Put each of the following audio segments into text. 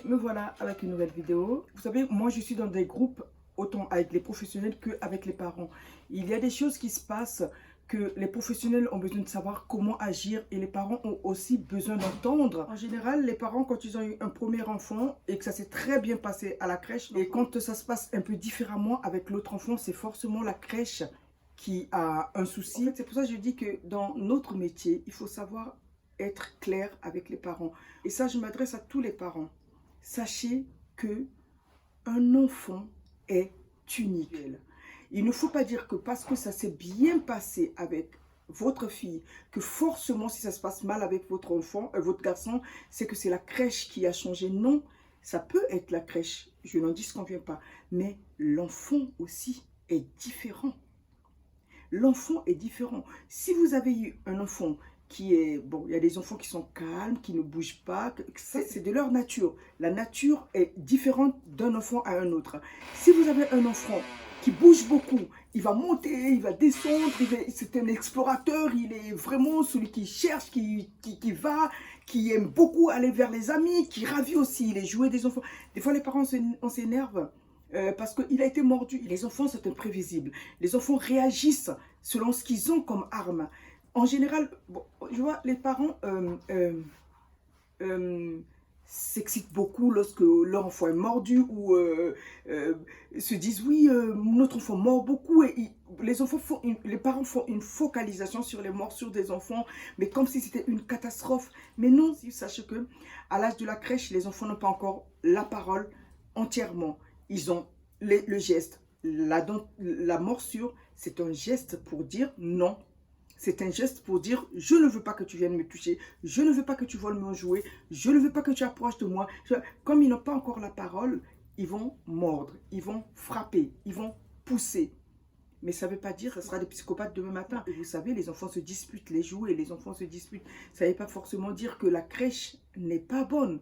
Me voilà avec une nouvelle vidéo. Vous savez, moi je suis dans des groupes autant avec les professionnels qu'avec les parents. Il y a des choses qui se passent que les professionnels ont besoin de savoir comment agir et les parents ont aussi besoin d'entendre. En général, les parents, quand ils ont eu un premier enfant et que ça s'est très bien passé à la crèche, et quand ça se passe un peu différemment avec l'autre enfant, c'est forcément la crèche qui a un souci. En fait, c'est pour ça que je dis que dans notre métier, il faut savoir être clair avec les parents. Et ça, je m'adresse à tous les parents. Sachez que un enfant est unique. Il ne faut pas dire que parce que ça s'est bien passé avec votre fille, que forcément si ça se passe mal avec votre enfant, votre garçon, c'est que c'est la crèche qui a changé. Non, ça peut être la crèche, je n'en disconviens pas, mais l'enfant aussi est différent. L'enfant est différent. Si vous avez eu un enfant qui est... Bon, il y a des enfants qui sont calmes, qui ne bougent pas. C'est de leur nature. La nature est différente d'un enfant à un autre. Si vous avez un enfant qui bouge beaucoup, il va monter, il va descendre, c'est un explorateur, il est vraiment celui qui cherche, qui va, qui aime beaucoup aller vers les amis, qui ravit aussi les jouets des enfants. Des fois, les parents, on s'énerve. Parce qu'il a été mordu. Les enfants, c'est imprévisible. Les enfants réagissent selon ce qu'ils ont comme arme. En général, bon, je vois, les parents s'excitent beaucoup lorsque leur enfant est mordu ou se disent oui, notre enfant mord beaucoup. Et les parents font une focalisation sur les morsures des enfants, mais comme si c'était une catastrophe. Mais non, sachez que à l'âge de la crèche, les enfants n'ont pas encore la parole entièrement. Ils ont le geste, la morsure, c'est un geste pour dire non. C'est un geste pour dire je ne veux pas que tu viennes me toucher, je ne veux pas que tu voles mon jouet, je ne veux pas que tu approches de moi. Comme ils n'ont pas encore la parole, ils vont mordre, ils vont frapper, ils vont pousser. Mais ça ne veut pas dire que ce sera des psychopathes demain matin. Et vous savez, les enfants se disputent, les jouets, les enfants se disputent. Ça ne veut pas forcément dire que la crèche n'est pas bonne.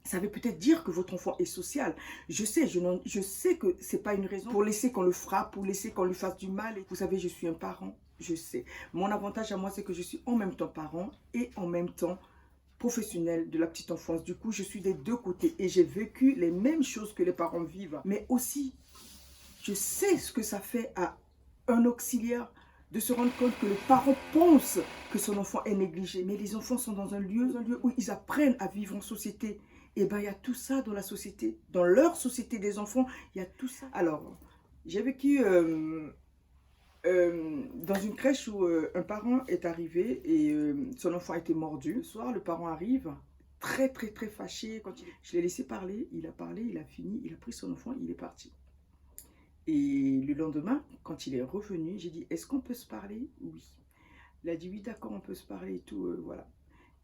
Ça veut peut-être dire que votre enfant est social. Je sais que ce n'est pas une raison pour laisser qu'on le frappe, pour laisser qu'on lui fasse du mal. Vous savez, je suis un parent, je sais. Mon avantage à moi, c'est que je suis en même temps parent et en même temps professionnel de la petite enfance. Du coup, je suis des deux côtés et j'ai vécu les mêmes choses que les parents vivent. Mais aussi, je sais ce que ça fait à un auxiliaire de se rendre compte que le parent pense que son enfant est négligé. Mais les enfants sont dans un lieu où ils apprennent à vivre en société. Et bien, il y a tout ça dans la société. Dans leur société des enfants, il y a tout ça. Alors, j'ai vécu dans une crèche où un parent est arrivé et son enfant a été mordu. Le soir, le parent arrive très, très, très fâché. Je l'ai laissé parler, il a fini, il a pris son enfant, il est parti. Et le lendemain, quand il est revenu, j'ai dit, est-ce qu'on peut se parler? Oui. Il a dit, oui, d'accord, on peut se parler et tout, voilà.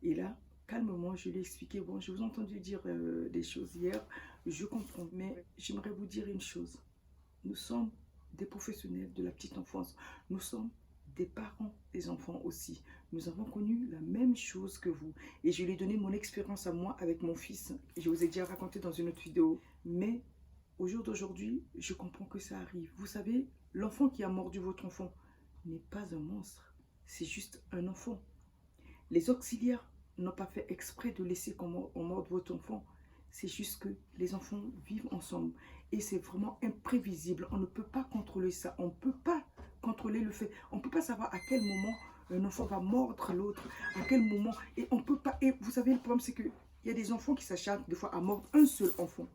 Et là, calmement, je lui ai expliqué, bon, je vous ai entendu dire des choses hier, je comprends, mais j'aimerais vous dire une chose. Nous sommes des professionnels de la petite enfance. Nous sommes des parents des enfants aussi. Nous avons connu la même chose que vous. Et je lui ai donné mon expérience à moi avec mon fils. Je vous ai déjà raconté dans une autre vidéo. Mais au jour d'aujourd'hui, je comprends que ça arrive. Vous savez, l'enfant qui a mordu votre enfant n'est pas un monstre. C'est juste un enfant. Les auxiliaires n'ont pas fait exprès de laisser qu'on morde votre enfant. C'est juste que les enfants vivent ensemble. Et c'est vraiment imprévisible. On ne peut pas contrôler ça. On ne peut pas contrôler le fait. On ne peut pas savoir à quel moment un enfant va mordre l'autre. À quel moment. Et on peut pas. Et vous savez, le problème, c'est qu'il y a des enfants qui s'acharnent des fois à mordre un seul enfant.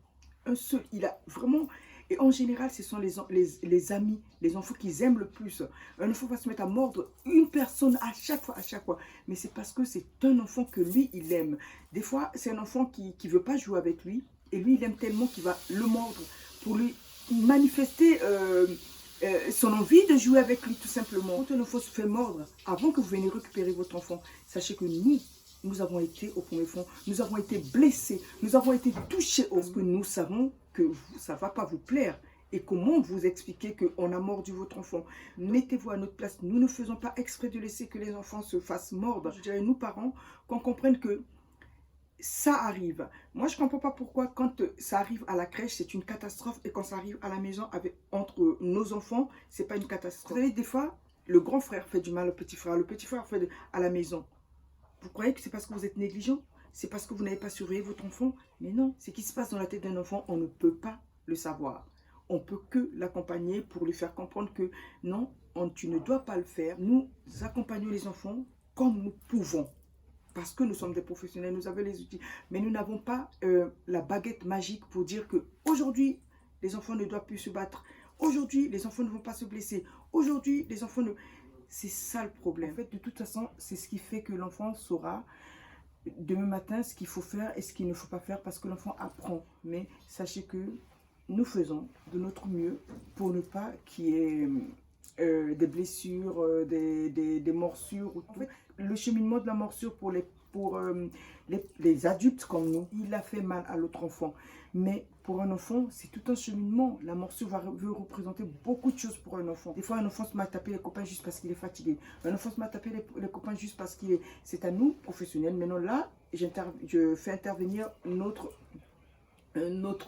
Un seul. Il a vraiment... Et en général, ce sont les amis, les enfants qu'ils aiment le plus. Un enfant va se mettre à mordre une personne à chaque fois. Mais c'est parce que c'est un enfant que lui, il aime. Des fois, c'est un enfant qui ne veut pas jouer avec lui. Et lui, il aime tellement qu'il va le mordre pour lui manifester son envie de jouer avec lui, tout simplement. Quand un enfant se fait mordre, avant que vous veniez récupérer votre enfant, sachez que nous avons été au premier fond, nous avons été blessés, nous avons été touchés parce que nous savons que ça ne va pas vous plaire. Et comment vous expliquer qu'on a mordu votre enfant? Mettez-vous à notre place. Nous ne faisons pas exprès de laisser que les enfants se fassent mordre. Je dirais, nous parents, qu'on comprenne que ça arrive. Moi, je ne comprends pas pourquoi quand ça arrive à la crèche, c'est une catastrophe. Et quand ça arrive à la maison entre nos enfants, ce n'est pas une catastrophe. Vous savez, des fois, le grand frère fait du mal au petit frère. Le petit frère fait à la maison. Vous croyez que c'est parce que vous êtes négligent? C'est parce que vous n'avez pas surveillé votre enfant. Mais non, ce qui se passe dans la tête d'un enfant, on ne peut pas le savoir. On peut que l'accompagner pour lui faire comprendre que non, tu ne dois pas le faire. Nous accompagnons les enfants comme nous pouvons. Parce que nous sommes des professionnels, nous avons les outils. Mais nous n'avons pas la baguette magique pour dire que aujourd'hui, les enfants ne doivent plus se battre. Aujourd'hui, les enfants ne vont pas se blesser. Aujourd'hui, les enfants ne... C'est ça le problème. En fait, de toute façon, c'est ce qui fait que l'enfant saura demain matin ce qu'il faut faire et ce qu'il ne faut pas faire parce que l'enfant apprend. Mais sachez que nous faisons de notre mieux pour ne pas qu'il y ait des blessures, des morsures. En fait, le cheminement de la morsure pour les adultes comme nous, il a fait mal à l'autre enfant. Mais pour un enfant, c'est tout un cheminement. La morsure veut représenter beaucoup de choses pour un enfant. Des fois, un enfant se met à taper les copains juste parce qu'il est fatigué. Un enfant se met à taper les copains juste parce qu'il est... C'est à nous, professionnels. Maintenant, là, je fais intervenir notre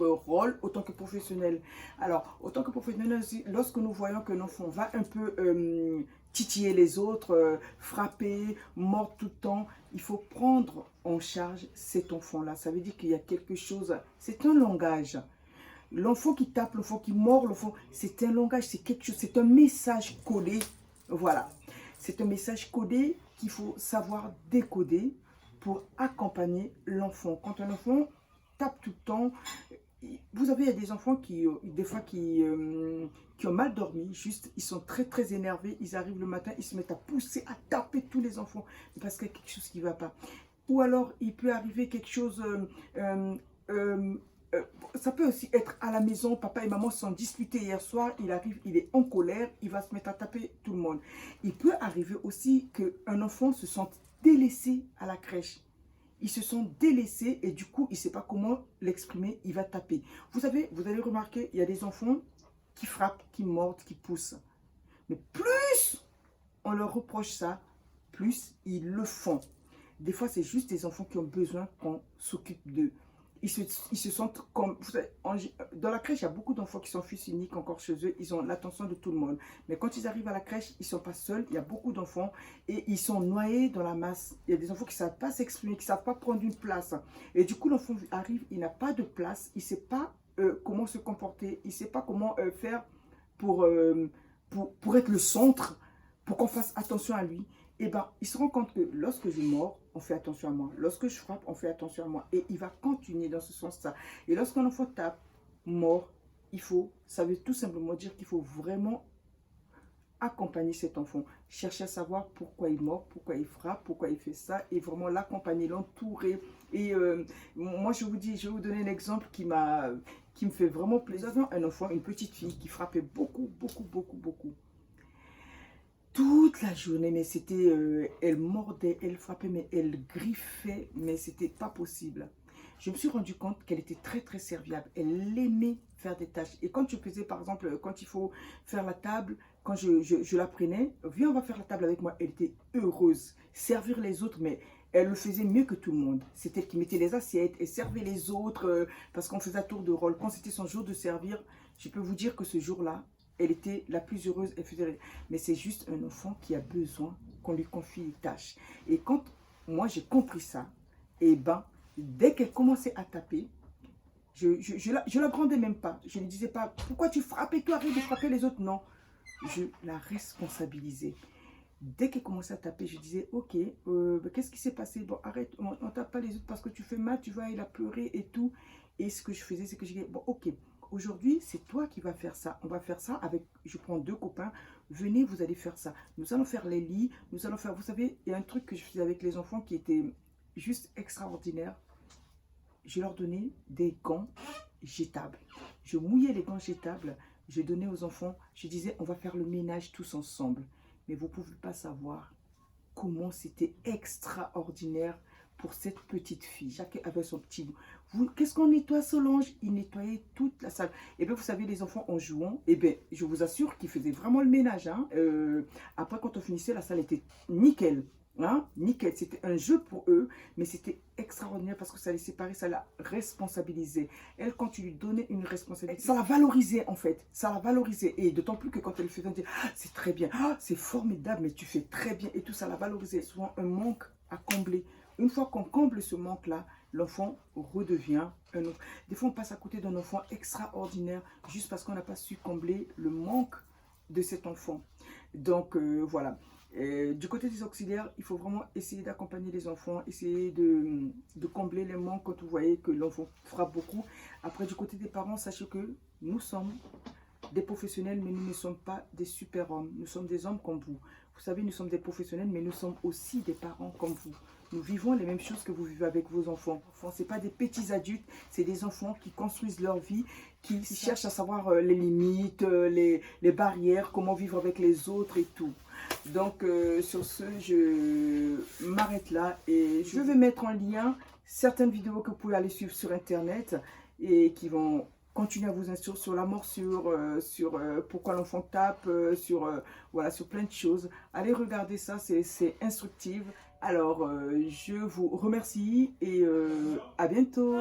rôle autant que professionnel. Alors, autant que professionnel, lorsque nous voyons que l'enfant va un peu titiller les autres, frapper, mordre tout le temps, il faut prendre en charge cet enfant-là. Ça veut dire qu'il y a quelque chose, c'est un langage. L'enfant qui tape, l'enfant qui mord, l'enfant, c'est un langage, c'est quelque chose, c'est un message codé. Voilà. C'est un message codé qu'il faut savoir décoder pour accompagner l'enfant. Quand un enfant tape tout le temps. Vous avez, il y a des enfants qui, des fois, qui ont mal dormi, juste, ils sont très, très énervés, ils arrivent le matin, ils se mettent à pousser, à taper tous les enfants, parce qu'il y a quelque chose qui ne va pas. Ou alors, il peut arriver quelque chose, ça peut aussi être à la maison, papa et maman se sont disputés hier soir, il arrive, il est en colère, il va se mettre à taper tout le monde. Il peut arriver aussi qu'un enfant se sente délaissé à la crèche. Ils se sont délaissés et du coup, il ne sait pas comment l'exprimer, il va taper. Vous savez, vous allez remarquer, il y a des enfants qui frappent, qui mordent, qui poussent. Mais plus on leur reproche ça, plus ils le font. Des fois, c'est juste des enfants qui ont besoin qu'on s'occupe d'eux. Ils se sentent comme... Vous savez, dans la crèche, il y a beaucoup d'enfants qui sont fils uniques encore chez eux. Ils ont l'attention de tout le monde. Mais quand ils arrivent à la crèche, ils ne sont pas seuls. Il y a beaucoup d'enfants et ils sont noyés dans la masse. Il y a des enfants qui ne savent pas s'exprimer, qui ne savent pas prendre une place. Et du coup, l'enfant arrive, il n'a pas de place. Il ne sait pas comment se comporter. Il ne sait pas comment faire pour être le centre, pour qu'on fasse attention à lui. Et bien, il se rend compte que lorsque je mords, on fait attention à moi. Lorsque je frappe, on fait attention à moi. Et il va continuer dans ce sens-là. Et lorsqu'un enfant tape, mord, ça veut tout simplement dire qu'il faut vraiment accompagner cet enfant. Chercher à savoir pourquoi il mord, pourquoi il frappe, pourquoi il fait ça. Et vraiment l'accompagner, l'entourer. Et moi, je vais vous donner un exemple qui me fait vraiment plaisir. Nous avions un enfant, une petite fille qui frappait beaucoup, beaucoup, beaucoup, beaucoup. Toute la journée, mais c'était, elle mordait, elle frappait, mais elle griffait, mais c'était pas possible. Je me suis rendu compte qu'elle était très très serviable. Elle aimait faire des tâches. Et quand je faisais, par exemple, quand il faut faire la table, quand je la prenais, viens, on va faire la table avec moi. Elle était heureuse. Servir les autres, mais elle le faisait mieux que tout le monde. C'était elle qui mettait les assiettes et servait les autres parce qu'on faisait un tour de rôle. Quand c'était son jour de servir, je peux vous dire que ce jour-là, elle était la plus heureuse, elle faisait... Mais c'est juste un enfant qui a besoin qu'on lui confie les tâches. Et quand moi j'ai compris ça, et ben, dès qu'elle commençait à taper, je la grondais même pas. Je ne lui disais pas, pourquoi tu frappes et toi arrête de frapper les autres. Non, je la responsabilisais. Dès qu'elle commençait à taper, je disais, ok, qu'est-ce qui s'est passé? Bon, arrête, on ne tape pas les autres parce que tu fais mal, tu vas aller la pleurer et tout. Et ce que je faisais, c'est que je disais, bon, ok, aujourd'hui, c'est toi qui vas faire ça. On va faire ça avec, je prends 2 copains, venez, vous allez faire ça. Nous allons faire les lits, nous allons faire, vous savez, il y a un truc que je faisais avec les enfants qui était juste extraordinaire. Je leur donnais des gants jetables. Je mouillais les gants jetables, je donnais aux enfants, je disais, on va faire le ménage tous ensemble. Mais vous ne pouvez pas savoir comment c'était extraordinaire pour cette petite fille. Chacun avait son petit bout. Qu'est-ce qu'on nettoie, Solange? Il nettoyait toute la salle. Et bien, vous savez, les enfants, en jouant, et bien, je vous assure qu'ils faisaient vraiment le ménage. Hein. Après, quand on finissait, la salle était nickel. Hein? Nickel. C'était un jeu pour eux, mais c'était extraordinaire parce que ça les séparait, ça la responsabilisait. Elle, quand tu lui donnais une responsabilité, ça la valorisait en fait. Ça la valorisait. Et d'autant plus que quand elle le faisait, on disait, ah, c'est très bien, ah, c'est formidable, mais tu fais très bien et tout, ça la valorisait. Souvent un manque à combler. Une fois qu'on comble ce manque-là, l'enfant redevient un autre. Des fois, on passe à côté d'un enfant extraordinaire juste parce qu'on n'a pas su combler le manque de cet enfant. Donc, voilà. Du côté des auxiliaires, il faut vraiment essayer d'accompagner les enfants, essayer de combler les manques quand vous voyez que l'enfant frappe beaucoup. Après, du côté des parents, sachez que nous sommes des professionnels, mais nous ne sommes pas des super-hommes. Nous sommes des hommes comme vous. Vous savez, nous sommes des professionnels, mais nous sommes aussi des parents comme vous. Nous vivons les mêmes choses que vous vivez avec vos enfants. Ce n'est pas des petits adultes, c'est des enfants qui construisent leur vie, qui cherchent à savoir les limites, les barrières, comment vivre avec les autres et tout. Donc, sur ce, je m'arrête là et je vais mettre en lien certaines vidéos que vous pouvez aller suivre sur Internet et qui vont continuer à vous instruire sur la morsure, sur pourquoi l'enfant tape, voilà, sur plein de choses. Allez regarder ça, c'est instructif. Alors, je vous remercie et à bientôt.